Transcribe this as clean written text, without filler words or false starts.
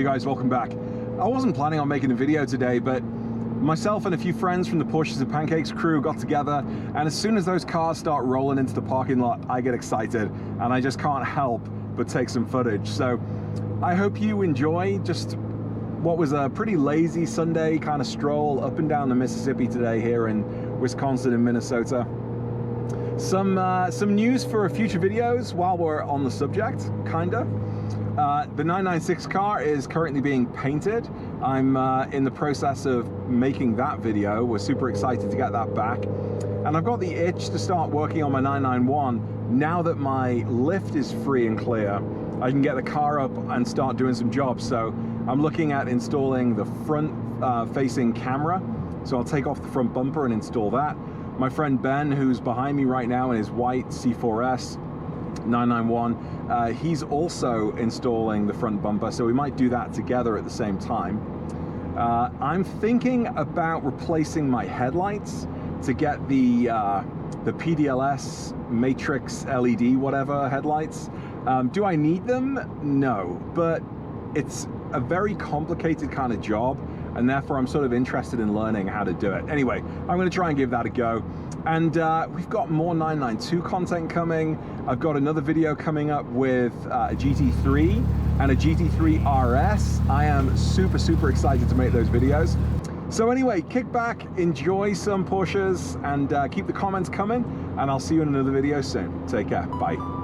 Hey guys, welcome back. I wasn't planning on making a video today, but myself and a few friends from the Porsches and Pancakes crew got together, and as soon as those cars start rolling into the parking lot, I get excited, and I just can't help but take some footage. So I hope you enjoy just what was a pretty lazy Sunday kind of stroll up and down the Mississippi today here in Wisconsin and Minnesota. Some news for future videos while we're on the subject, kinda. The 996 car is currently being painted. I'm in the process of making that video. We're super excited to get that back. And I've got the itch to start working on my 991 now that my lift is free and clear. I can get the car up and start doing some jobs. So I'm looking at installing the front facing camera. So I'll take off the front bumper and install that. My friend Ben, who's behind me right now in his white C4S 991, he's also installing the front bumper, so we might do that together at the same time. I'm thinking about replacing my headlights to get the PDLS Matrix LED whatever headlights. Do I need them? No, but it's a very complicated kind of job, and therefore I'm sort of interested in learning how to do it. Anyway, I'm going to try and give that a go. And we've got more 992 content coming. I've got another video coming up with a GT3 and a GT3 RS. I am super excited to make those videos. So anyway, kick back, enjoy some Porsches, and keep the comments coming, and I'll see you in another video soon. Take care, bye.